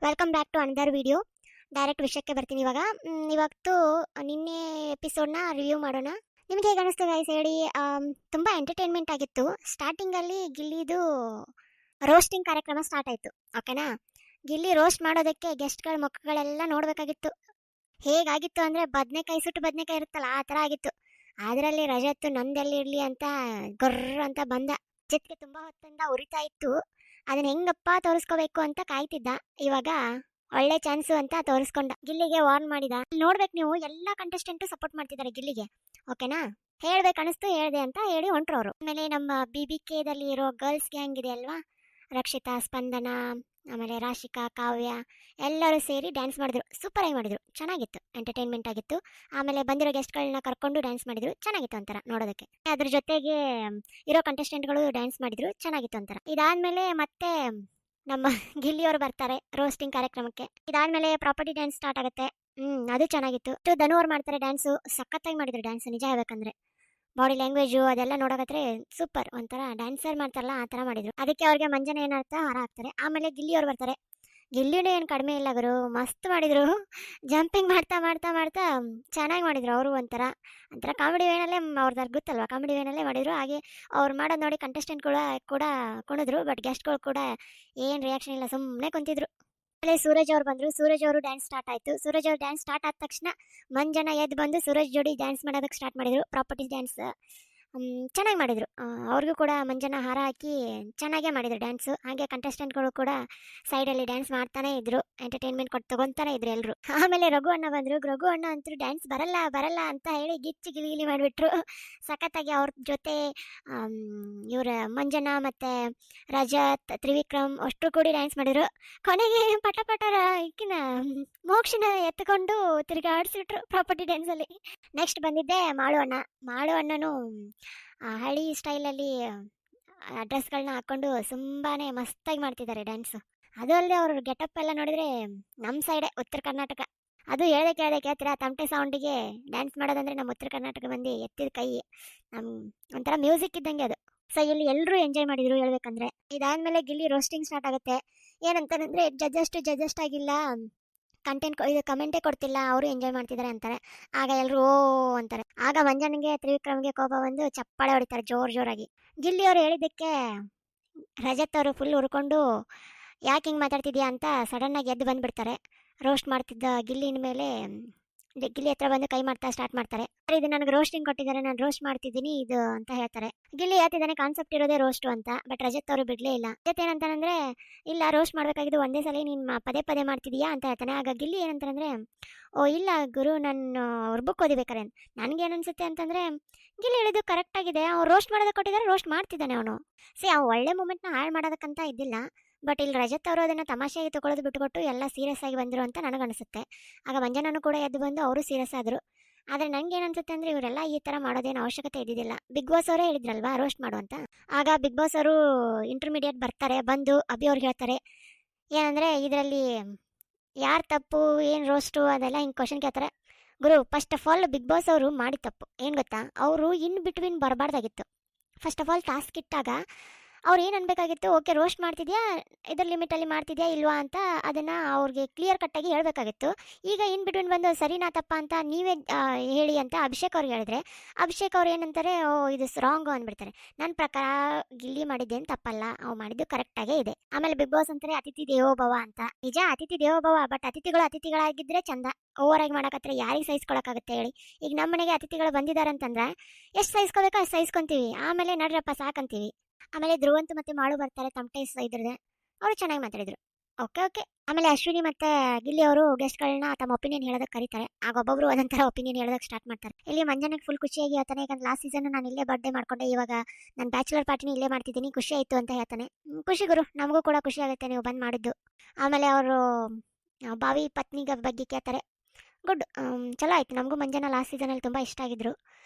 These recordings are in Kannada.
Welcome back to another video. Direct ವಿಷಯಕ್ಕೆ ಬರ್ತೀನಿ ಇವಾಗ. ಇವತ್ತು ನಿನ್ನೆ ಎಪಿಸೋಡ್ನ ರಿವ್ಯೂ ಮಾಡೋಣ. ನಿಮ್ಗೆ ಹೇಗೆ ಅನಿಸ್ತು ಗೈಸ್ ಹೇಳಿ. ತುಂಬ ಎಂಟರ್ಟೈನ್ಮೆಂಟ್ ಆಗಿತ್ತು. ಸ್ಟಾರ್ಟಿಂಗಲ್ಲಿ ಗಿಲ್ಲಿದು ರೋಸ್ಟಿಂಗ್ ಕಾರ್ಯಕ್ರಮ ಸ್ಟಾರ್ಟ್ ಆಯಿತು, ಓಕೆನಾ. ಗಿಲ್ಲಿ ರೋಸ್ಟ್ ಮಾಡೋದಕ್ಕೆ ಗೆಸ್ಟ್ಗಳ ಮುಖಗಳೆಲ್ಲ ನೋಡಬೇಕಾಗಿತ್ತು. ಹೇಗಾಗಿತ್ತು ಅಂದರೆ ಬದನೆಕಾಯಿ ಸುಟ್ಟು ಬದನೆಕಾಯಿ ಇರುತ್ತಲ್ಲ ಆ ಥರ ಆಗಿತ್ತು. ಅದರಲ್ಲಿ ರಜತ್ ನಂದೆಲ್ಲಿ ಇರಲಿ ಅಂತ ಗೊರ್ರ ಅಂತ ಬಂದ. ರಜತ್ಗೆ ತುಂಬ ಹೊತ್ತಿಂದ ಉರಿತಾ ಇತ್ತು. ಅದನ್ನ ಹೆಂಗಪ್ಪ ತೋರಿಸ್ಕೋಬೇಕು ಅಂತ ಕಾಯ್ತಿದ್ದ. ಇವಾಗ ಒಳ್ಳೆ ಚಾನ್ಸು ಅಂತ ತೋರಿಸ್ಕೊಂಡ. ಗಿಲ್ಲಿಗೆ ವಾರ್ನ್ ಮಾಡಿದ. ನೋಡ್ಬೇಕು ನೀವು, ಎಲ್ಲ ಕಂಟೆಸ್ಟೆಂಟು ಸಪೋರ್ಟ್ ಮಾಡ್ತಿದ್ದಾರೆ ಗಿಲ್ಲಿಗೆ, ಓಕೆನಾ. ಹೇಳ್ಬೇಕು ಅನಿಸ್ತು ಹೇಳ್ದೆ ಅಂತ ಹೇಳಿ ಹೊಂಟ್ರು ಅವರು. ಆಮೇಲೆ ನಮ್ಮ BBKದಲ್ಲಿ ಇರೋ ಗರ್ಲ್ಸ್ ಗ್ಯಾಂಗ್ ಇದೆ ಅಲ್ವಾ, ರಕ್ಷಿತಾ, ಸ್ಪಂದನ, ಆಮೇಲೆ ರಾಶಿಕಾ, ಕಾವ್ಯ ಎಲ್ಲರೂ ಸೇರಿ ಡ್ಯಾನ್ಸ್ ಮಾಡಿದ್ರು. ಸೂಪರ್ ಆಗಿ ಮಾಡಿದ್ರು, ಚೆನ್ನಾಗಿತ್ತು, ಎಂಟರ್ಟೈನ್ಮೆಂಟ್ ಆಗಿತ್ತು. ಆಮೇಲೆ ಬಂದಿರೋ ಗೆಸ್ಟ್ಗಳನ್ನ ಕರ್ಕೊಂಡು ಡ್ಯಾನ್ಸ್ ಮಾಡಿದ್ರು, ಚೆನ್ನಾಗಿತ್ತು ಒಂಥರ ನೋಡೋದಕ್ಕೆ. ಅದ್ರ ಜೊತೆಗೆ ಇರೋ ಕಂಟೆಸ್ಟೆಂಟ್ಗಳು ಡ್ಯಾನ್ಸ್ ಮಾಡಿದ್ರು, ಚೆನ್ನಾಗಿತ್ತು ಒಂಥರ. ಇದಾದ್ಮೇಲೆ ಮತ್ತೆ ನಮ್ಮ ಗಿಲ್ಲಿಯವರು ಬರ್ತಾರೆ ರೋಸ್ಟಿಂಗ್ ಕಾರ್ಯಕ್ರಮಕ್ಕೆ. ಇದಾದ್ಮೇಲೆ ಪ್ರಾಪರ್ಟಿ ಡ್ಯಾನ್ಸ್ ಸ್ಟಾರ್ಟ್ ಆಗುತ್ತೆ. ಅದು ಚೆನ್ನಾಗಿತ್ತು. ಧನು ಅವ್ರು ಮಾಡ್ತಾರೆ ಡ್ಯಾನ್ಸು, ಸಖತ್ತಾಗಿ ಮಾಡಿದ್ರು ಡ್ಯಾನ್ಸ್, ನಿಜ ಹೇಳ್ಬೇಕಂದ್ರೆ. ಬಾಡಿ ಲ್ಯಾಂಗ್ವೇಜು ಅದೆಲ್ಲ ನೋಡೋಕತ್ರೆ ಸೂಪರ್, ಒಂಥರ ಡ್ಯಾನ್ಸರ್ ಮಾಡ್ತಾರಲ್ಲ ಆ ಥರ ಮಾಡಿದ್ರು. ಅದಕ್ಕೆ ಅವ್ರಿಗೆ ಮಂಜನ ಏನರ್ಥ ಹಾರ ಹಾಕ್ತಾರೆ. ಆಮೇಲೆ ಗಿಲ್ಲಿಯವ್ರು ಬರ್ತಾರೆ. ಗಿಲ್ಲಿನೂ ಏನು ಕಡಿಮೆ ಇಲ್ಲ ಗುರು, ಮಸ್ತ್ ಮಾಡಿದ್ರು. ಜಂಪಿಂಗ್ ಮಾಡ್ತಾ ಮಾಡ್ತಾ ಮಾಡ್ತಾ ಚೆನ್ನಾಗಿ ಮಾಡಿದ್ರು ಅವರು. ಒಂಥರ ಕಾಮಿಡಿ ವೇನಲ್ಲೇ ಅವ್ರದ್ದು ಗೊತ್ತಲ್ವ, ಕಾಮಿಡಿ ವೇನಲ್ಲೇ ಮಾಡಿದ್ರು. ಹಾಗೆ ಅವ್ರು ಮಾಡೋದು ನೋಡಿ ಕಂಟೆಸ್ಟೆಂಟ್ ಕೂಡ ಕುಣಿದ್ರು. ಬಟ್ ಗೆಸ್ಟ್ಗಳು ಕೂಡ ಏನು ರಿಯಾಕ್ಷನ್ ಇಲ್ಲ, ಸುಮ್ಮನೆ ಕುಂತಿದ್ರು. ಆಮೇಲೆ ಸೂರಜ್ ಅವ್ರು ಬಂದರು. ಸೂರಜ್ ಅವರು ಡ್ಯಾನ್ಸ್ ಸ್ಟಾರ್ಟ್ ಆಯಿತು. ಸೂರಜ್ ಅವ್ರು ಡ್ಯಾನ್ಸ್ ಸ್ಟಾರ್ಟ್ ಆದ ತಕ್ಷಣ ಮಂಜನ ಎದ್ದು ಬಂದು ಸೂರಜ್ ಜೋಡಿ ಡ್ಯಾನ್ಸ್ ಮಾಡೋದಕ್ಕೆ ಸ್ಟಾರ್ಟ್ ಮಾಡಿದರು. ಪ್ರಾಪರ್ಟಿ ಡ್ಯಾನ್ಸ್ ಚೆನ್ನಾಗಿ ಮಾಡಿದರು. ಅವ್ರಿಗೂ ಕೂಡ ಮಂಜನ ಹಾರ ಹಾಕಿ ಚೆನ್ನಾಗೇ ಮಾಡಿದರು ಡ್ಯಾನ್ಸು. ಹಾಗೆ ಕಂಟೆಸ್ಟೆಂಟ್ಗಳು ಕೂಡ ಸೈಡಲ್ಲಿ ಡ್ಯಾನ್ಸ್ ಮಾಡ್ತಾನೆ ಇದ್ರು, ಎಂಟರ್ಟೈನ್ಮೆಂಟ್ ತೊಗೊತಾನೆ ಇದ್ರು ಎಲ್ಲರೂ. ಆಮೇಲೆ ರಘು ಅಣ್ಣ ಬಂದರು. ರಘು ಅಣ್ಣ ಅಂತೂ ಡ್ಯಾನ್ಸ್ ಬರಲ್ಲ ಅಂತ ಹೇಳಿ ಗಿಚ್ಚಿ ಗಿಲಿಗಿಲಿ ಮಾಡಿಬಿಟ್ರು. ಸಖತ್ತಾಗಿ ಅವ್ರ ಜೊತೆ ಇವರ ಮಂಜನ ಮತ್ತು ರಜತ್, ತ್ರಿವಿಕ್ರಮ್ ಅಷ್ಟರು ಕೂಡಿ ಡ್ಯಾನ್ಸ್ ಮಾಡಿದ್ರು. ಕೊನೆಗೆ ಪಟರ ಈಕಿನ ಮೋಕ್ಷನ ಎತ್ಕೊಂಡು ತಿರುಗಾಡಿಸ್ಬಿಟ್ರು ಪ್ರಾಪರ್ಟಿ ಡ್ಯಾನ್ಸಲ್ಲಿ. ನೆಕ್ಸ್ಟ್ ಬಂದಿದ್ದೆ ಮಾಳು ಅಣ್ಣನೂ ಹಳಿ ಸ್ಟೈಲಲ್ಲಿ ಡ್ರೆಸ್ಗಳನ್ನ ಹಾಕ್ಕೊಂಡು ತುಂಬಾ ಮಸ್ತಾಗಿ ಮಾಡ್ತಿದ್ದಾರೆ ಡ್ಯಾನ್ಸು. ಅದು ಅಲ್ಲದೆ ಅವ್ರ ಗೆಟಪ್ ಎಲ್ಲ ನೋಡಿದರೆ ನಮ್ಮ ಸೈಡೆ ಉತ್ತರ ಕರ್ನಾಟಕ. ಅದು ಹೇಳ್ದೆ ಕೇಳ್ತೀರಾ, ತಮಟೆ ಸೌಂಡಿಗೆ ಡ್ಯಾನ್ಸ್ ಮಾಡೋದಂದರೆ ನಮ್ಮ ಉತ್ತರ ಕರ್ನಾಟಕ ಮಂದಿ ಎತ್ತಿದ ಕೈ. ಒಂಥರ ಮ್ಯೂಸಿಕ್ ಇದ್ದಂಗೆ ಅದು. ಸೊ ಇಲ್ಲಿ ಎಲ್ಲರೂ ಎಂಜಾಯ್ ಮಾಡಿದ್ರು ಹೇಳ್ಬೇಕಂದ್ರೆ. ಇದಾದ್ಮೇಲೆ ಗಿಲ್ಲಿ ರೋಸ್ಟಿಂಗ್ ಸ್ಟಾರ್ಟ್ ಆಗುತ್ತೆ. ಏನಂತಾರಂದ್ರೆ ಜಡ್ಜಸ್ಟ್ ಆಗಿಲ್ಲ, ಇದು ಕಮೆಂಟೇ ಕೊಡ್ತಿಲ್ಲ, ಅವರು ಎಂಜಾಯ್ ಮಾಡ್ತಿದ್ದಾರೆ ಅಂತಾರೆ. ಆಗ ಎಲ್ಲರೂ ಓ ಅಂತಾರೆ. ಆಗ ಮಂಜನಿಗೆ ತ್ರಿವಿಕ್ರಮ್ಗೆ ಕೋಪ ಬಂದು ಚಪ್ಪಾಳೆ ಹೊಡಿತಾರೆ ಜೋರಾಗಿ. ಗಿಲ್ಲಿ ಅವರು ಹೇಳಿದ್ದಕ್ಕೆ ರಜತ್ ಅವರು ಫುಲ್ ಹುರ್ಕೊಂಡು ಯಾಕೆ ಹಿಂಗೆ ಮಾತಾಡ್ತಿದ್ಯಾ ಅಂತ ಸಡನ್ನಾಗಿ ಎದ್ದು ಬಂದುಬಿಡ್ತಾರೆ. ರೋಸ್ಟ್ ಮಾಡ್ತಿದ್ದ ಗಿಲ್ಲಿನ ಮೇಲೆ ಗಿಲ್ಲಿ ಹತ್ರ ಬಂದು ಕೈ ಮಾಡ್ತಾ ಸ್ಟಾರ್ಟ್ ಮಾಡ್ತಾರೆ. ಇದು ನನಗೆ ರೋಸ್ಟಿಂಗ್ ಕೊಟ್ಟಿದ್ದಾರೆ, ನಾನು ರೋಸ್ಟ್ ಮಾಡ್ತಿದ್ದೀನಿ ಇದು ಅಂತ ಹೇಳ್ತಾರೆ. ಗಿಲ್ಲಿ ಹೇಳ್ತಿದ್ದಾನೆ ಕಾನ್ಸೆಪ್ಟ್ ಇರೋದೇ ರೋಸ್ಟು ಅಂತ. ಬಟ್ ರಜತ್ ಅವರು ಬಿಡಲೇ ಇಲ್ಲ. ರಜತ್ ಏನಂತಾನಂದ್ರೆ ಇಲ್ಲ, ರೋಸ್ಟ್ ಮಾಡಬೇಕಾಗಿದ್ದು ಒಂದೇ ಸಲ, ನೀನು ಪದೇ ಮಾಡ್ತಿದೀಯಾ ಅಂತ ಹೇಳ್ತಾನೆ. ಆಗ ಗಿಲ್ಲಿ ಏನಂತಾನಂದ್ರೆ ಓ ಇಲ್ಲ ಗುರು, ನಾನು ಬುಕ್ ಓದಿಬೇಕಾರೆ ನನಗೇನನ್ಸುತ್ತೆ ಅಂತಂದರೆ ಗಿಲ್ಲಿ ಹೇಳಿದ್ದು ಕರೆಕ್ಟಾಗಿದೆ. ಅವ್ನು ರೋಸ್ಟ್ ಮಾಡೋದಕ್ಕೆ ಕೊಟ್ಟಿದ್ದಾರೆ, ರೋಸ್ಟ್ ಮಾಡ್ತಿದ್ದಾನೆ ಅವನು. ಅವ್ನು ಒಳ್ಳೆ ಮೂಮೆಂಟ್ನ ಹಾಳು ಮಾಡೋದಕ್ಕಂತ ಇದ್ದಿಲ್ಲ. ಬಟ್ ಇಲ್ಲಿ ರಜತ್ ಅವರು ಅದನ್ನು ತಮಾಷೆಯಾಗಿ ತೊಗೊಳೋದು ಬಿಟ್ಟುಕೊಟ್ಟು ಎಲ್ಲ ಸೀರಿಯಸ್ ಆಗಿ ಬಂದರು ಅಂತ ನನಗನ್ನಿಸುತ್ತೆ. ಆಗ ಮಂಜನೂ ಕೂಡ ಎದ್ದು ಬಂದು ಅವರು ಸೀರಿಯಸ್ ಆದರು. ಆದರೆ ನನಗೆ ಏನನ್ಸುತ್ತೆ ಅಂದರೆ ಇವರೆಲ್ಲ ಈ ಥರ ಮಾಡೋದೇನು ಅವಶ್ಯಕತೆ ಇದ್ದಿದ್ದಿಲ್ಲ. ಬಿಗ್ ಬಾಸ್ ಅವರೇ ಹೇಳಿದ್ರಲ್ವಾ ರೋಸ್ಟ್ ಮಾಡು ಅಂತ. ಆಗ ಬಿಗ್ ಬಾಸ್ ಅವರು ಇಂಟರ್ಮೀಡಿಯೇಟ್ ಬರ್ತಾರೆ, ಬಂದು ಅಭಿ ಅವ್ರಿಗೆ ಹೇಳ್ತಾರೆ ಏನಂದರೆ ಇದರಲ್ಲಿ ಯಾರು ತಪ್ಪು, ಏನು ರೋಸ್ಟು ಅದೆಲ್ಲ ಹಿಂಗೆ ಕ್ವಶನ್ ಕೇಳ್ತಾರೆ. ಗುರು, first of all big boss ಅವರು ಮಾಡಿ ತಪ್ಪು ಏನು ಗೊತ್ತಾ, ಅವರು ಇನ್ ಬಿಟ್ವೀನ್ ಬರಬಾರ್ದಾಗಿತ್ತು. ಫಸ್ಟ್ ಆಫ್ ಆಲ್ ಟಾಸ್ಕ್ ಇಟ್ಟಾಗ ಅವ್ರು ಏನು ಅನ್ಬೇಕಾಗಿತ್ತು, ಓಕೆ ರೋಸ್ಟ್ ಮಾಡ್ತಿದ್ಯಾ, ಇದ್ರ ಲಿಮಿಟಲ್ಲಿ ಮಾಡ್ತಿದ್ಯಾ ಇಲ್ವಾ ಅಂತ ಅದನ್ನು ಅವ್ರಿಗೆ ಕ್ಲಿಯರ್ ಕಟ್ಟಾಗಿ ಹೇಳಬೇಕಾಗಿತ್ತು. ಈಗ ಇನ್ ಬಿಟ್ವೀನ್ ಬಂದು ಸರಿನಾ ತಪ್ಪ ಅಂತ ನೀವೇ ಹೇಳಿ ಅಂತ ಅಭಿಷೇಕ್ ಅವ್ರಿಗೆ ಹೇಳಿದ್ರೆ ಅಭಿಷೇಕ್ ಅವ್ರು ಏನಂತಾರೆ, ಓ ಇದು ರಾಂಗು ಅಂದ್ಬಿಡ್ತಾರೆ. ನನ್ನ ಪ್ರಕಾರ ಗಿಲ್ಲಿ ಮಾಡಿದ್ದೇನು ತಪ್ಪಲ್ಲ, ಅವ್ರು ಮಾಡಿದ್ದು ಕರೆಕ್ಟಾಗೇ ಇದೆ. ಆಮೇಲೆ ಬಿಗ್ ಬಾಸ್ ಅಂತಾರೆ ಅತಿಥಿ ದೇವೋಭವ ಅಂತ. ನಿಜ ಅತಿಥಿ ದೇವೋಭವ, ಬಟ್ ಅತಿಥಿಗಳಾಗಿದ್ದರೆ ಚಂದ. ಓವರ್ ಆಗಿ ಮಾಡೋಕತ್ರ ಯಾರಿಗೆ ಸಹಿಸ್ಕೊಳಕ್ಕಾಗುತ್ತೆ ಹೇಳಿ. ಈಗ ನಮ್ಮ ಮನೆಗೆ ಅತಿಥಿಗಳು ಬಂದಿದ್ದಾರೆ ಅಂತಂದ್ರೆ ಎಷ್ಟು ಸಹಿಸ್ಕೋಬೇಕೋ ಅಷ್ಟು ಸಹಿಸ್ಕೊಂತೀವಿ, ಆಮೇಲೆ ನಡ್ರಪ್ಪ ಸಾಕಂತೀವಿ. ಆಮೇಲೆ ಧ್ರುವಂತು ಮತ್ತೆ ಮಾಳು ಬರ್ತಾರೆ, ತಮಟೆ ಇದ್ರದೆ ಅವರು ಚೆನ್ನಾಗಿ ಮಾತಾಡಿದ್ರು. ಓಕೆ. ಆಮೇಲೆ ಅಶ್ವಿನಿ ಮತ್ತೆ ಗಿಲ್ಲಿ ಅವರು ಗೆಸ್ಟ್ಗಳನ್ನ ತಮ್ಮ ಒಪಿನಿಯನ್ ಹೇಳೋದಕ್ಕೆ ಕರೀತಾರೆ. ಆಗ ಒಬ್ಬೊಬ್ರು ಒಂದೊಂಥರ ಒಪಿನಿಯನ್ ಹೇಳೋದಕ್ಕೆ ಸ್ಟಾರ್ಟ್ ಮಾಡ್ತಾರೆ. ಇಲ್ಲಿ ಮಂಜನಿಗೆ ಫುಲ್ ಖುಷಿಯಾಗಿ ಹೇಳ್ತಾನೆ, ಯಾಕಂದ್ರೆ ಲಾಸ್ಟ್ ಸೀಸನ್ ನಾನು ಇಲ್ಲೇ ಬರ್ಡೇ ಮಾಡ್ಕೊಂಡೆ, ಇವಾಗ ನಾನು ಬ್ಯಾಚುಲರ್ ಪಾರ್ಟಿನ ಇಲ್ಲೇ ಮಾಡ್ತಿದ್ದೀನಿ, ಖುಷಿ ಆಯಿತು ಅಂತ ಹೇಳ್ತಾನೆ. ಖುಷಿ ಗುರು, ನಮಗೂ ಕೂಡ ಖುಷಿ ಆಗುತ್ತೆ ನೀವು ಬಂದು ಮಾಡಿದ್ದು. ಆಮೇಲೆ ಅವರು ಭಾವಿ ಪತ್ನಿಗ ಬಗ್ಗೆ ಕೇಳ್ತಾರೆ. ಗುಡ್, ಚಲೋ ಆಯಿತು. ನಮಗೂ ಮಂಜನ ಲಾಸ್ಟ್ ಸೀಸನಲ್ಲಿ ತುಂಬ ಇಷ್ಟ ಆಗಿದ್ರು.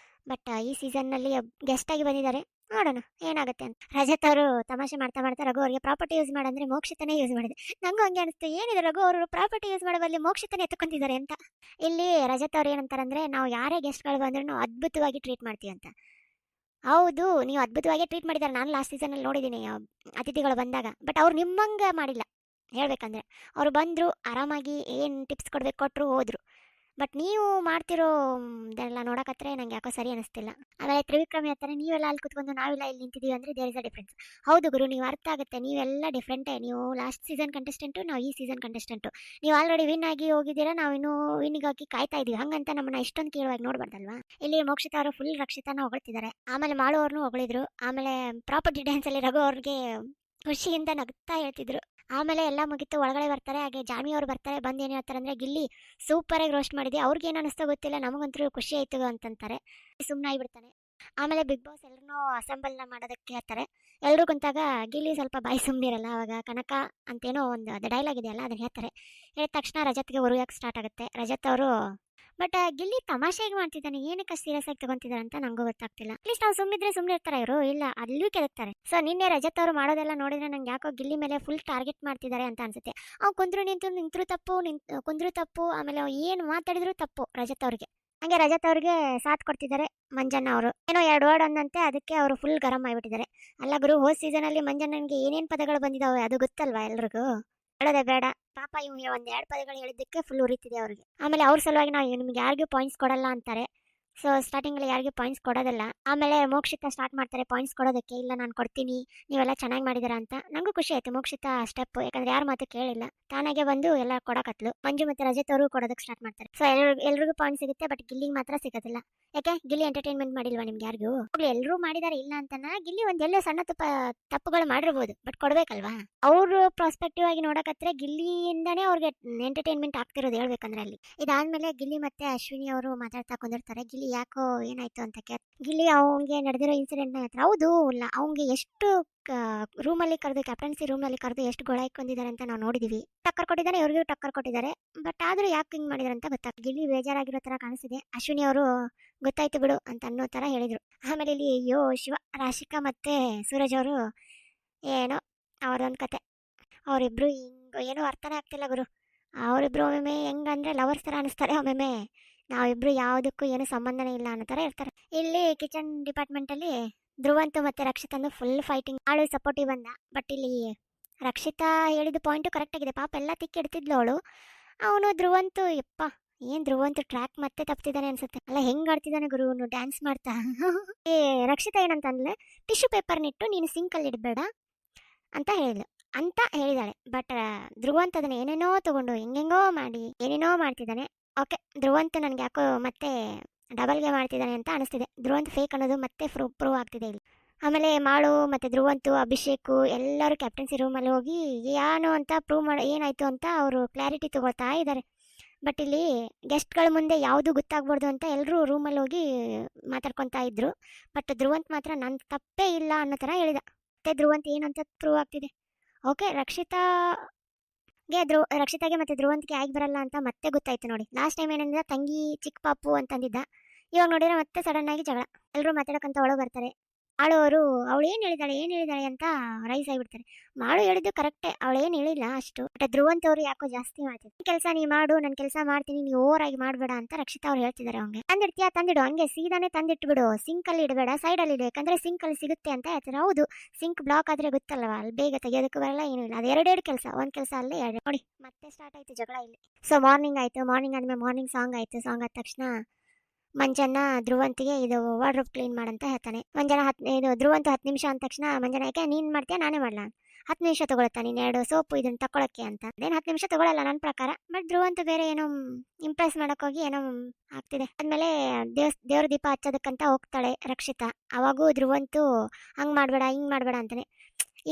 ಬಟ್ ಈ ಸೀಸನ್ನಲ್ಲಿ ಗೆಸ್ಟಾಗಿ ಬಂದಿದ್ದಾರೆ, ನೋಡೋಣ ಏನಾಗುತ್ತೆ ಅಂತ. ರಜತ್ ಅವರು ತಮಾಷೆ ಮಾಡ್ತಾ ರಘು ಅವರಿಗೆ ಪ್ರಾಪರ್ಟಿ ಯೂಸ್ ಮಾಡಂದ್ರೆ ಮೋಕ್ಷಿತನೇ ಯೂಸ್ ಮಾಡಿದೆ. ನನಗೂ ಹಂಗೆ ಅನಿಸ್ತು, ಏನಿದೆ ರಘು ಅವರು ಪ್ರಾಪರ್ಟಿ ಯೂಸ್ ಮಾಡೋ ಬದಲು ಮೋಕ್ಷಿತನೇ ಎತ್ಕೊಂಡಿದ್ದಾರೆ ಅಂತ. ಇಲ್ಲಿ ರಜತ್ ಅವ್ರು ಏನಂತಾರಂದ್ರೆ, ನಾವು ಯಾರೇ ಗೆಸ್ಟ್ಗಳು ಬಂದ್ರೂ ಅದ್ಭುತವಾಗಿ ಟ್ರೀಟ್ ಮಾಡ್ತೀವಿ ಅಂತ. ಹೌದು, ನೀವು ಅದ್ಭುತವಾಗಿ ಟ್ರೀಟ್ ಮಾಡಿದ್ದಾರೆ. ನಾನು ಲಾಸ್ಟ್ ಸೀಸನಲ್ಲಿ ನೋಡಿದ್ದೀನಿ ಅತಿಥಿಗಳು ಬಂದಾಗ. ಬಟ್ ಅವ್ರು ನಿಮ್ಮಂಗೆ ಮಾಡಿಲ್ಲ. ಹೇಳ್ಬೇಕಂದ್ರೆ. ಅವ್ರು ಬಂದರು ಆರಾಮಾಗಿ ಏನು ಟಿಪ್ಸ್ ಕೊಡ್ಬೇಕು ಕೊಟ್ಟರು ಹೋದರು. ಬಟ್ ನೀವು ಮಾಡ್ತಿರೋ ಇದೆಲ್ಲ ನೋಡಕತ್ರೆ ನಂಗೆ ಯಾಕೋ ಸರಿ ಅನಿಸ್ತಿಲ್ಲ. ಆಮೇಲೆ ತ್ರಿವಿಕ್ರಮ್ ಹೇಳ್ತಾರೆ, ನೀವೆಲ್ಲ ಅಲ್ಲಿ ಕುತ್ಕೊಂಡು ನಾವೆಲ್ಲ ಇಲ್ಲಿ ನಿಂತಿದ್ದೀವಿ ಅಂದರೆ ದೇರ್ ಇಸ್ ಅ ಡಿಫ್ರೆನ್ಸ್. ಹೌದು ಗುರು, ನೀವು ಅರ್ಥ ಆಗುತ್ತೆ, ನೀವೆಲ್ಲ ಡಿಫ್ರೆಂಟೇ. ನೀವು ಲಾಸ್ಟ್ ಸೀಸನ್ ಕಂಟೆಸ್ಟೆಂಟು, ನಾವು ಈ ಸೀಸನ್ ಕಂಟೆಸ್ಟೆಂಟು. ನೀವು ಆಲ್ರೆಡಿ ವಿನ್ ಆಗಿ ಹೋಗಿದ್ದೀರಾ, ನಾವು ಇನ್ನೂ ವಿನ್ನಿಗಾಗಿ ಕಾಯ್ತಾ ಇದ್ದೀವಿ. ಹಂಗಂತ ನಮ್ಮನ್ನ ಇಷ್ಟೊಂದು ಕೀಳವಾಗಿ ನೋಡ್ಬಾರ್ದಲ್ವಾ. ಇಲ್ಲಿ ಮೋಕ್ಷಿತ ಅವರು ಫುಲ್ ರಕ್ಷಿತಾನ ಹೊಗಳ್ತಿದ್ದಾರೆ, ಆಮೇಲೆ ಮಾಡೋರ್ನು ಹೊಗಳಿದ್ರು. ಆಮೇಲೆ ಪ್ರಾಪರ್ಟಿ ಡ್ಯಾನ್ಸಲ್ಲಿ ರಘು ಅವ್ರಿಗೆ ಖುಷಿಯಿಂದ ನಗ್ತಾ ಹೇಳ್ತಿದ್ರು. ಆಮೇಲೆ ಎಲ್ಲ ಮುಗಿತು, ಒಳಗಡೆ ಬರ್ತಾರೆ. ಹಾಗೆ ಜಾನ್ವಿ ಅವ್ರು ಬರ್ತಾರೆ. ಬಂದು ಏನು ಹೇಳ್ತಾರೆ ಅಂದರೆ, ಗಿಲ್ಲಿ ಸೂಪರಾಗಿ ರೋಸ್ಟ್ ಮಾಡಿದೆ, ಅವ್ರಿಗೆ ಏನು ಅನ್ನಿಸ್ತೋ ಗೊತ್ತಿಲ್ಲ, ನಮಗಂತೂ ಖುಷಿ ಆಯ್ತು ಅಂತಂತಾರೆ. ಸುಮ್ಮನೆ ಆಗಿಬಿಡ್ತಾನೆ. ಆಮೇಲೆ ಬಿಗ್ ಬಾಸ್ ಎಲ್ಲರೂ ಅಸೆಂಬಲ್ನ ಮಾಡೋದಕ್ಕೆ ಹೇಳ್ತಾರೆ. ಎಲ್ಲರೂ ಕುಂತಾಗ ಗಿಲ್ಲಿ ಸ್ವಲ್ಪ ಬಾಯಿ ಸುಮ್ಮನಿರಲ್ಲ. ಅವಾಗ ಕನಕ ಅಂತೇನೋ ಒಂದು ಅದು ಡೈಲಾಗ್ ಇದೆಯಲ್ಲ, ಅದನ್ನು ಹೇಳ್ತಾರೆ. ಹೇಳಿದ ತಕ್ಷಣ ರಜತ್ಗೆ ಉರಿಯೋಕೆ ಸ್ಟಾರ್ಟ್ ಆಗುತ್ತೆ. ರಜತ್ ಅವರು ಬಟ್ ಗಿಲ್ಲಿ ತಮಾಷೆಗೆ ಮಾಡ್ತಿದ್ದಾನೆ, ಏನಕ್ಕೆ ಸೀರಿಯಸ್ ಆಗಿ ತಗೊಂತಿದ್ದಾರೆ ಅಂತ ನಂಗೂ ಗೊತ್ತಾಗ್ತಿಲ್ಲ. ಅಟ್ಲೀಸ್ಟ್ ನಾವು ಸುಮ್ಮಿದ್ರೆ ಸುಮ್ಮನೆ ಇರ್ತಾರೆ ಇವರು, ಇಲ್ಲ ಅಲ್ಲೂ ಕೆದಕ್ತಾರೆ. ಸೊ ನಿನ್ನೆ ರಜತ್ ಅವರು ಮಾಡೋದೆಲ್ಲ ನೋಡಿದ್ರೆ ನಂಗೆ ಯಾಕೋ ಗಿಲ್ಲಿ ಮೇಲೆ ಫುಲ್ ಟಾರ್ಗೆಟ್ ಮಾಡ್ತಿದ್ದಾರೆ ಅಂತ ಅನ್ಸುತ್ತೆ. ಅವ್ನು ಕುಂದ್ರು ನಿಂತರು ತಪ್ಪು, ಕುಂದ್ರು ತಪ್ಪು, ಆಮೇಲೆ ಏನು ಮಾತಾಡಿದ್ರು ತಪ್ಪು ರಜತ್ ಅವ್ರಿಗೆ. ಹಂಗೆ ರಜತ್ ಅವ್ರಿಗೆ ಸಾಥ್ ಕೊಡ್ತಿದ್ದಾರೆ ಮಂಜಣ್ಣ ಅವರು. ಏನೋ 2 ವರ್ಡ್ ಅಂದಂತೆ, ಅದಕ್ಕೆ ಅವರು ಫುಲ್ ಗರಂ ಆಗಿಬಿಟ್ಟಿದ್ದಾರೆ. ಅಲ್ಲ ಗುರು, ಹೋದ ಸೀಸನಲ್ಲಿ ಮಂಜಣ್ಣನಿಗೆ ಏನೇನು ಪದಗಳು ಬಂದಿದ್ದಾವೆ ಅದು ಗೊತ್ತಲ್ವಾ ಎಲ್ರಿಗೂ. ಹೇಳೋದೇ ಬೇಡ, ಪಾಪ ಇವ್ಗೆ 1-2 ಪದಗಳು ಹೇಳಿದ್ದಕ್ಕೆ ಫುಲ್ ಉರಿತಿದೆ ಅವ್ರಿಗೆ. ಆಮೇಲೆ ಅವ್ರ ಸಲುವಾಗಿ ನಾವು ನಿಮ್ಗೆ ಯಾರಿಗೂ ಪಾಯಿಂಟ್ಸ್ ಕೊಡಲ್ಲ ಅಂತಾರೆ. ಸೊ ಸ್ಟಾರ್ಟಿಂಗಲ್ಲಿ ಯಾರಿಗೂ ಪಾಯಿಂಟ್ಸ್ ಕೊಡೋದಿಲ್ಲ. ಆಮೇಲೆ ಮೋಕ್ಷಿತ ಸ್ಟಾರ್ಟ್ ಮಾಡ್ತಾರೆ ಪಾಯಿಂಟ್ಸ್ ಕೊಡೋದಕ್ಕೆ. ಇಲ್ಲ ನಾನು ಕೊಡ್ತೀನಿ, ನೀವೆಲ್ಲ ಚೆನ್ನಾಗಿ ಮಾಡಿದ್ದೀರಾ ಅಂತ. ನನಗೂ ಖುಷಿ ಆಯಿತು ಮೋಕ್ಷಿತ ಸ್ಟೆಪ್, ಯಾಕಂದ್ರೆ ಯಾರ ಮಾತು ಕೇಳಿಲ್ಲ, ತಾನಾಗೆ ಬಂದು ಎಲ್ಲ ಕೊಡಕತ್ಲು. ಮಂಜು ಮತ್ತು ರಜತ್ ಅವರು ಕೊಡೋದಕ್ಕೆ ಸ್ಟಾರ್ಟ್ ಮಾಡ್ತಾರೆ. ಸೊ ಎಲ್ರಿಗೂ ಪಾಯಿಂಟ್ ಸಿಗುತ್ತೆ, ಬಟ್ ಗಿಲ್ಲಿಗೆ ಮಾತ್ರ ಸಿಗೋದಿಲ್ಲ. ಯಾಕೆ ಗಿಲ್ಲಿ ಎಂಟರ್ಟೈನ್ಮೆಂಟ್ ಮಾಡಿಲ್ವಾ ನಿಮ್ಗೆ ಯಾರಿಗೂ? ಎಲ್ಲರೂ ಮಾಡಿದ್ದಾರೆ ಇಲ್ಲ ಅಂತನ, ಗಿಲ್ಲಿ ಒಂದೆಲ್ಲ ಸಣ್ಣ ತಪ್ಪುಗಳು ಮಾಡಿರ್ಬೋದು, ಬಟ್ ಕೊಡ್ಬೇಕಲ್ವಾ. ಅವ್ರ ಪ್ರಾಸ್ಪೆಕ್ಟಿವ್ ಆಗಿ ನೋಡಕತ್ರೆ ಗಿಲ್ಲಿಯಿಂದಾನೇ ಅವ್ರಿಗೆ ಎಂಟರ್ಟೈನ್ಮೆಂಟ್ ಆಗ್ತಿರೋದು ಹೇಳ್ಬೇಕಂದ್ರೆ. ಅಲ್ಲಿ ಇದಾದ್ಮೇಲೆ ಗಿಲ್ಲಿ ಮತ್ತೆ ಅಶ್ವಿನಿ ಅವರು ಮಾತಾಡ್ತಾ ಕುಂದಿರ್ತಾರೆ. ಗಿಲ್ಲಿ ಯಾಕೋ ಏನಾಯ್ತು ಅಂತ ಗಿಲ್ಲಿ ಅವ್ನಿಗೆ ನಡೆದಿರೋ ಇನ್ಸಿಡೆಂಟ್ ಹತ್ರ ಹೌದು ಇಲ್ಲ, ಅವ್ನಿಗೆ ಎಷ್ಟು ರೂಮಲ್ಲಿ ಕರೆದು, ಕ್ಯಾಪ್ಟನ್ಸಿ ರೂಮಲ್ಲಿ ಕರೆದು ಎಷ್ಟು ಗೊಂದಿದ್ದಾರೆ ಅಂತ ನಾವು ನೋಡಿದೀವಿ. ಟಕ್ಕರ್ ಕೊಟ್ಟಿದ್ದಾರೆ, ಇವ್ರಿಗೂ ಟಕ್ಕರ್ ಕೊಟ್ಟಿದ್ದಾರೆ. ಬಟ್ ಆದ್ರೂ ಯಾಕೆ ಹಿಂಗ್ ಮಾಡಿದಾರೆ ಅಂತ ಗೊತ್ತಾಗ್ತದೆ. ಗಿಲ್ಲಿ ಬೇಜಾರಾಗಿರೋ ತರ ಕಾಣಿಸ್ತಿದೆ. ಅಶ್ವಿನಿ ಅವರು ಗೊತ್ತಾಯ್ತು ಬಿಡು ಅಂತ ಅನ್ನೋ ತರ ಹೇಳಿದ್ರು. ಆಮೇಲೆ ಇಲ್ಲಿ ಅಯ್ಯೋ ಶಿವ, ರಾಶಿಕಾ ಮತ್ತೆ ಸೂರಜ್ ಅವರು ಏನೋ ಅವ್ರದೊಂದು ಕತೆ. ಅವರಿಬ್ರು ಹಿಂಗ ಏನೋ ಅರ್ಥನೇ ಆಗ್ತಿಲ್ಲ ಗುರು. ಅವರಿಬ್ರು ಒಮ್ಮೆ ಹೆಂಗಂದ್ರೆ ಲವರ್ಸ್ ತರ ಅನಿಸ್ತಾರೆ, ಒಮ್ಮೆ ನಾವಿಬ್ರು ಯಾವುದಕ್ಕೂ ಏನು ಸಂಬಂಧನೇ ಇಲ್ಲ ಅನ್ನೋ ಥರ ಇರ್ತಾರೆ. ಇಲ್ಲಿ ಕಿಚನ್ ಡಿಪಾರ್ಟ್ಮೆಂಟಲ್ಲಿ ಧ್ರುವಂತು ಮತ್ತು ರಕ್ಷಿತಂದು ಫುಲ್ ಫೈಟಿಂಗ್, ಆಳು ಸಪೋರ್ಟಿವ್ ಬಂದ. ಬಟ್ ಇಲ್ಲಿ ರಕ್ಷಿತಾ ಹೇಳಿದ ಪಾಯಿಂಟು ಕರೆಕ್ಟಾಗಿದೆ. ಪಾಪ ಎಲ್ಲ ತಿಕ್ಕಿಡ್ತಿದ್ಲು ಅವಳು. ಅವನು ಧ್ರುವಂತು ಯಪ್ಪ, ಏನು ಧ್ರುವಂತು ಟ್ರ್ಯಾಕ್ ಮತ್ತೆ ತಪ್ತಿದ್ದಾನೆ ಅನ್ಸುತ್ತೆ. ಅಲ್ಲ ಹೆಂಗೆ ಆಡ್ತಿದ್ದಾನೆ ಗುರು ಡ್ಯಾನ್ಸ್ ಮಾಡ್ತಾ. ಏ ರಕ್ಷಿತಾ ಏನಂತಂದ್ರೆ, ಟಿಶ್ಯೂ ಪೇಪರ್ನಿಟ್ಟು ನೀನು ಸಿಂಕಲ್ಲಿ ಇಡಬೇಡ ಅಂತ ಹೇಳಿದಾಳೆ. ಬಟ್ ಧ್ರುವಂತ ಅದನ್ನ ಏನೇನೋ ತಗೊಂಡು ಹೆಂಗೆಂಗೋ ಮಾಡಿ ಏನೇನೋ ಮಾಡ್ತಿದ್ದಾನೆ. ಓಕೆ, ಧ್ರುವಂತ ನನಗೆ ಯಾಕೋ ಮತ್ತೆ ಡಬಲ್ಗೆ ಮಾಡ್ತಿದ್ದಾನೆ ಅಂತ ಅನಿಸ್ತಿದೆ. ಧ್ರುವಂತ್ ಫೇಕ್ ಅನ್ನೋದು ಮತ್ತೆ ಪ್ರೂವ್ ಆಗ್ತಿದೆ ಇಲ್ಲಿ. ಆಮೇಲೆ ಮಾಳು ಮತ್ತು ಧ್ರುವಂತು, ಅಭಿಷೇಕು ಎಲ್ಲರೂ ಕ್ಯಾಪ್ಟನ್ಸಿ ರೂಮಲ್ಲಿ ಹೋಗಿ ಏನು ಅಂತ ಪ್ರೂವ್ ಮಾಡಿ ಏನಾಯಿತು ಅಂತ ಅವರು ಕ್ಲಾರಿಟಿ ತಗೊಳ್ತಾ ಇದ್ದಾರೆ. ಬಟ್ ಇಲ್ಲಿ ಗೆಸ್ಟ್ಗಳ ಮುಂದೆ ಯಾವುದು ಗೊತ್ತಾಗ್ಬಾರ್ದು ಅಂತ ಎಲ್ಲರೂ ರೂಮಲ್ಲಿ ಹೋಗಿ ಮಾತಾಡ್ಕೊತಾ ಇದ್ರು. ಬಟ್ ಧ್ರುವಂತ್ ಮಾತ್ರ ನನ್ನ ತಪ್ಪೇ ಇಲ್ಲ ಅನ್ನೋ ಥರ ಹೇಳಿದ. ಮತ್ತೆ ಧ್ರುವಂತ್ ಏನು ಅಂತ ಪ್ರೂವ್ ಆಗ್ತಿದೆ. ಓಕೆ, ರಕ್ಷಿತಾಗೆ ಮತ್ತು ಧ್ರುವಂತ್ಗೆ ಆಗಿ ಬರಲ್ಲ ಅಂತ ಮತ್ತೆ ಗೊತ್ತಾಯ್ತು ನೋಡಿ. ಲಾಸ್ಟ್ ಟೈಮ್ ಏನಂದ್ರೆ ತಂಗಿ ಚಿಕ್ಕ ಪಾಪು ಅಂತಂದಿದ್ದ. ಇವಾಗ ನೋಡಿದ್ರೆ ಮತ್ತೆ ಸಡನ್ ಆಗಿ ಜಗಳ. ಎಲ್ಲರೂ ಮಾತಾಡೋಕ್ಕಂತ ಒಳಗೆ ಬರ್ತಾರೆ. ಅವಳು ಏನು ಹೇಳಿದಾಳೆ ಅಂತ ರೈಸ್ ಆಗಿಬಿಡ್ತಾರೆ. ಮಾಡು ಹೇಳಿದ್ದು ಕರೆಕ್ಟೇ, ಅವಳು ಏನು ಹೇಳಿಲ್ಲ ಅಷ್ಟು. ಬಟ್ ಧ್ರುವಂತ್ ಅವರು ಯಾಕೋ ಜಾಸ್ತಿ ಮಾಡ್ತಿದ್ರು. ಕೆಲಸ ನೀ ಮಾಡು, ನನ್ನ ಕೆಲಸ ಮಾಡ್ತೀನಿ, ನೀವು ಓವರ್ ಆಗಿ ಮಾಡಬೇಡ ಅಂತ ರಕ್ಷಿತಾ ಅವ್ರು ಹೇಳ್ತಿದ್ದಾರೆ. ಅವ್ಗೆ ತಂದಿಡು, ಹಂಗೆ ಸೀದಾನೇ ತಂದಿಟ್ಬಿಡು, ಸಿಂಕಲ್ಲಿ ಇಡಬೇಡ, ಸೈಡಲ್ಲಿ ಇಡು, ಯಾಕಂದ್ರೆ ಸಿಂಕಲ್ಲಿ ಸಿಗುತ್ತೆ ಅಂತ ಹೇಳ್ತಾರೆ. ಹೌದು, ಸಿಂಕ್ ಬ್ಲಾಕ್ ಆದರೆ ಗೊತ್ತಲ್ವ, ಅಲ್ಲಿ ಬೇಗ ತೆಗಿಯೋದಕ್ಕೆ ಬರಲ್ಲ, ಏನೂ ಇಲ್ಲ. ಅದು ಎರಡೆರಡು ಕೆಲಸ, ಒಂದು ಕೆಲಸ ಅಲ್ಲೇ ಎರಡು. ನೋಡಿ ಮತ್ತೆ ಸ್ಟಾರ್ಟ್ ಆಯ್ತು ಜಗಳ ಇಲ್ಲಿ. ಸೊ ಮಾರ್ನಿಂಗ್ ಆಯಿತು. ಮಾರ್ನಿಂಗ್ ಆದಮೇಲೆ ಮಾರ್ನಿಂಗ್ ಸಾಂಗ್ ಆಯಿತು. ಸಾಂಗ್ ಆದ ತಕ್ಷಣ ಮಂಜಣ್ಣ ಧ್ರುವಂತಿಗೆ ಇದು ವಾರ್ಡ್ರೋಬ್ ಕ್ಲೀನ್ ಮಾಡಂತ ಹೇಳ್ತಾನೆ. ಧ್ರುವಂತ 10 ನಿಮಿಷ ಅಂದ ತಕ್ಷಣ ಮಂಜಣ್ಣ, ಯಾಕೆ ನೀನು ಮಾಡ್ತೀಯಾ ನಾನೇ ಮಾಡಲ್ಲ, 10 ನಿಮಿಷ ತಗೊಳುತ್ತಾ ನೀನು 2 ಸೋಪು ಇದನ್ನು ತಗೊಳಕ್ಕೆ ಅಂತ. ಅದೇನು 10 ನಿಮಿಷ ತಗೊಳ್ಳಲ್ಲ ನನ್ನ ಪ್ರಕಾರ. ಬಟ್ ಧ್ರುವಂತ ಬೇರೆ ಏನೋ ಇಂಪ್ರೆಸ್ ಮಾಡೋಕ್ಕೋಗಿ ಏನೋ ಆಗ್ತಿದೆ. ಆದಮೇಲೆ ದೇವ್ರ ದೀಪ ಹಚ್ಚೋದಕ್ಕಂತ ಹೋಗ್ತಾಳೆ ರಕ್ಷಿತಾ. ಅವಾಗೂ ಧ್ರುವಂತು ಹಂಗೆ ಮಾಡಬೇಡ ಹಿಂಗೆ ಮಾಡಬೇಡ ಅಂತಾನೆ.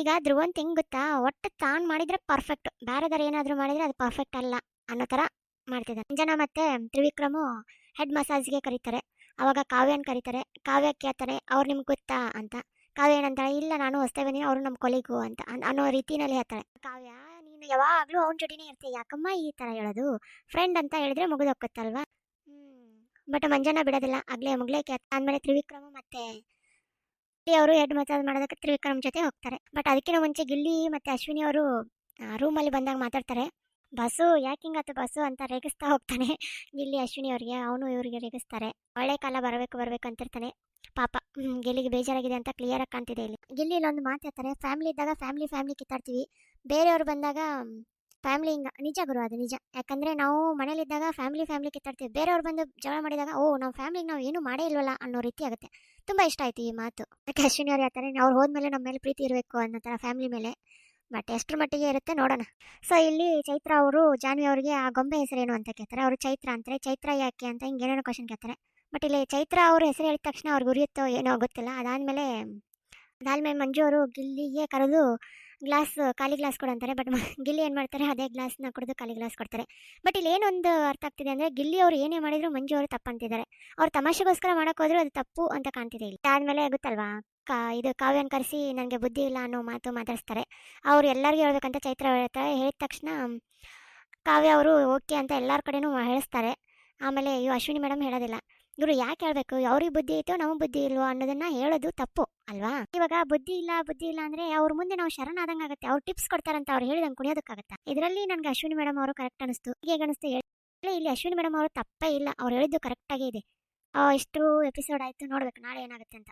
ಈಗ ಧ್ರುವಂತ್ ಹೆಂಗೆ ಗೊತ್ತಾ, ಒಟ್ಟು ತಾನು ಮಾಡಿದರೆ ಪರ್ಫೆಕ್ಟ್, ಬೇರೆದಾರು ಏನಾದರೂ ಮಾಡಿದರೆ ಅದು ಪರ್ಫೆಕ್ಟ್ ಅಲ್ಲ ಅನ್ನೋ ಥರ ಮಾಡ್ತಿದ್ದಾನೆ. ಮಂಜಣ್ಣ ಮತ್ತು ತ್ರಿವಿಕ್ರಮು ಹೆಡ್ ಮಸಾಜ್ಗೆ ಕರೀತಾರೆ. ಅವಾಗ ಕಾವ್ಯನ ಕರೀತಾರೆ. ಕಾವ್ಯ ಕೇಳ್ತಾರೆ, ಅವ್ರು ನಿಮ್ಗೆ ಗೊತ್ತಾ ಅಂತ. ಕಾವ್ಯ ಏನಂತಾಳೆ, ಇಲ್ಲ ನಾನು ಹೊಸ್ತೆ ಬಂದಿನಿ, ಅವರು ನಮ್ಮ ಕೊಲಿಗು ಅಂತ ಅನ್ನೋ ರೀತಿನಲ್ಲಿ ಹೇಳ್ತಾಳೆ. ಕಾವ್ಯ, ನೀನು ಯಾವಾಗಲೂ ಅವ್ನ ಜೊತೆನೇ ಇರ್ತೀಯ, ಯಾಕಮ್ಮ ಈ ಥರ ಹೇಳೋದು, ಫ್ರೆಂಡ್ ಅಂತ ಹೇಳಿದ್ರೆ ಮುಗಿದೋಕ್ಕತ್ತಲ್ವಾ. ಬಟ್ ಮಂಜಣ್ಣ ಬಿಡೋದಿಲ್ಲ, ಮುಗ್ಲೇ ಆದಮೇಲೆ ತ್ರಿವಿಕ್ರಮ ಮತ್ತೆ ಅವರು ಹೆಡ್ ಮಸಾಜ್ ಮಾಡೋದಕ್ಕೆ ತ್ರಿವಿಕ್ರಮ್ ಜೊತೆ ಹೋಗ್ತಾರೆ. ಬಟ್ ಅದಕ್ಕಿಂತ ಮುಂಚೆ ಗಿಲ್ಲಿ ಮತ್ತು ಅಶ್ವಿನಿ ಅವರು ರೂಮಲ್ಲಿ ಬಂದಾಗ ಮಾತಾಡ್ತಾರೆ. ಬಸ್ಸು ಯಾಕೆ ಹಿಂಗಾತು ಬಸ್ಸು ಅಂತ ರೇಗಿಸ್ತಾ ಹೋಗ್ತಾನೆ ಗಿಲ್ಲಿ ಅಶ್ವಿನಿ ಅವ್ರಿಗೆ. ಅವನು ಇವರಿಗೆ ರೇಗಿಸ್ತಾರೆ. ಒಳ್ಳೆ ಕಾಲ ಬರಬೇಕು ಅಂತಿರ್ತಾನೆ. ಪಾಪ ಗಿಲ್ಲಿಗೆ ಬೇಜಾರಾಗಿದೆ ಅಂತ ಕ್ಲಿಯರಾಗಿ ಕಾಣ್ತಿದೆ ಇಲ್ಲಿ. ಗಿಲ್ಲಿ ಇಲ್ಲೊಂದು ಮಾತು ಹೇಳ್ತಾರೆ, ಫ್ಯಾಮಿಲಿ ಇದ್ದಾಗ ಫ್ಯಾಮಿಲಿ ಕಿತ್ತಾಡ್ತೀವಿ, ಬೇರೆಯವ್ರು ಬಂದಾಗ ಫ್ಯಾಮಿಲಿ ಹಿಂಗ. ನಿಜ ಗುರು, ಅದು ನಿಜ. ಯಾಕಂದ್ರೆ ನಾವು ಮನೇಲಿದ್ದಾಗ ಫ್ಯಾಮಿಲಿ ಕಿತ್ತಾಡ್ತೀವಿ, ಬೇರೆಯವ್ರು ಬಂದು ಜಗಳ ಮಾಡಿದಾಗ ಓ ನಮ್ಮ ಫ್ಯಾಮಿಲಿಗೆ ನಾವು ಏನು ಮಾಡೇ ಇಲ್ವಲ್ಲ ಅನ್ನೋ ರೀತಿ ಆಗುತ್ತೆ. ತುಂಬ ಇಷ್ಟ ಆಯ್ತು ಈ ಮಾತು. ಯಾಕೆ ಅಶ್ವಿನಿ ಅವ್ರು ಹೇಳ್ತಾರೆ, ಅವ್ರು ಹೋದ್ಮೇಲೆ ನಮ್ಮ ಮೇಲೆ ಪ್ರೀತಿ ಇರಬೇಕು ಅನ್ನೋ ಥರ ಫ್ಯಾಮಿಲಿ ಮೇಲೆ. ಬಟ್ ಎಷ್ಟರ ಮಟ್ಟಿಗೆ ಇರುತ್ತೆ ನೋಡೋಣ. ಸೊ ಇಲ್ಲಿ ಚೈತ್ರ ಅವರು ಜಾನ್ವಿ ಅವರಿಗೆ ಆ ಗೊಂಬೆ ಹೆಸರೇನು ಅಂತ ಕೇಳ್ತಾರೆ. ಅವರು ಚೈತ್ರ ಅಂತಾರೆ. ಚೈತ್ರ ಯಾಕೆ ಅಂತ ಹಿಂಗೆ ಏನೇನೋ ಕ್ವಶನ್ ಕೇಳ್ತಾರೆ. ಬಟ್ ಇಲ್ಲಿ ಚೈತ್ರ ಅವ್ರ ಹೆಸರು ಹೇಳಿದ ತಕ್ಷಣ ಅವ್ರಿಗೆ ಉರಿಯುತ್ತೋ ಏನೋ ಗೊತ್ತಿಲ್ಲ. ಅದಾದಮೇಲೆ ಮಂಜು ಅವರು ಗಿಲ್ಲಿಗೆ ಕರೆದು ಖಾಲಿ ಗ್ಲಾಸ್ ಕೊಡು ಅಂತಾರೆ. ಬಟ್ ಗಿಲ್ಲಿ ಏನು ಮಾಡ್ತಾರೆ, ಅದೇ ಗ್ಲಾಸ್ನ ಕುಡಿದು ಖಾಲಿ ಗ್ಲಾಸ್ ಕೊಡ್ತಾರೆ. ಬಟ್ ಇಲ್ಲಿ ಏನೊಂದು ಅರ್ಥ ಆಗ್ತಿದೆ ಅಂದರೆ, ಗಿಲ್ಲಿ ಅವರು ಏನೇ ಮಾಡಿದ್ರು ಮಂಜು ಅವರು ತಪ್ಪಂತಿದ್ದಾರೆ. ಅವ್ರು ತಮಾಷೆಗೋಸ್ಕರ ಮಾಡೋಕೆ ಹೋದ್ರು ಅದು ತಪ್ಪು ಅಂತ ಕಾಣ್ತಿದೆ ಇಲ್ಲಿ. ಆದಮೇಲೆ ಗೊತ್ತಲ್ವಾ, ಇದು ಕಾವ್ಯನ ಕರೆಸಿ ನನಗೆ ಬುದ್ಧಿ ಇಲ್ಲ ಅನ್ನೋ ಮಾತು ಮಾತಾಡಿಸ್ತಾರೆ. ಅವ್ರು ಎಲ್ಲರಿಗೂ ಹೇಳ್ಬೇಕಂತ ಚೈತ್ರ ಹೇಳ್ತಾರೆ. ಹೇಳಿದ ತಕ್ಷಣ ಕಾವ್ಯ ಅವರು ಓಕೆ ಅಂತ ಎಲ್ಲರ ಕಡೆನೂ ಹೇಳಿಸ್ತಾರೆ. ಆಮೇಲೆ ಅಶ್ವಿನಿ ಮೇಡಮ್ ಹೇಳೋದಿಲ್ಲ. ಇವರು ಯಾಕೆ ಹೇಳ್ಬೇಕು, ಅವ್ರಿಗೆ ಬುದ್ಧಿ ಐತೋ ನಮಗೆ ಬುದ್ಧಿ ಇಲ್ವೋ ಅನ್ನೋದನ್ನ ಹೇಳೋದು ತಪ್ಪು ಅಲ್ವಾ. ಇವಾಗ ಬುದ್ಧಿ ಇಲ್ಲ ಅಂದ್ರೆ ಅವ್ರ ಮುಂದೆ ನಾವು ಶರಣಾದಂಗೆ ಆಗುತ್ತೆ. ಅವ್ರು ಟಿಪ್ಸ್ ಕೊಡ್ತಾರಂತ ಅವ್ರು ಹೇಳಿದಂಗೆ ಕುಣಿಯೋದಕ್ಕಾಗತ್ತಾ. ಇದರಲ್ಲಿ ನನಗೆ ಅಶ್ವಿನಿ ಮೇಡಮ್ ಅವರು ಕರೆಕ್ಟ್ ಅನಿಸ್ತು. ಹೇಗೆ ಅನಿಸ್ತು ಇಲ್ಲಿ ಅಶ್ವಿನಿ ಮೇಡಮ್ ಅವರು ತಪ್ಪೇ ಇಲ್ಲ, ಅವ್ರು ಹೇಳಿದ್ದು ಕರೆಕ್ಟಾಗೇ ಇದೆ. ಇಷ್ಟು ಎಪಿಸೋಡ್ ಆಯಿತು, ನೋಡ್ಬೇಕು ನಾಳೆ ಏನಾಗುತ್ತೆ ಅಂತ.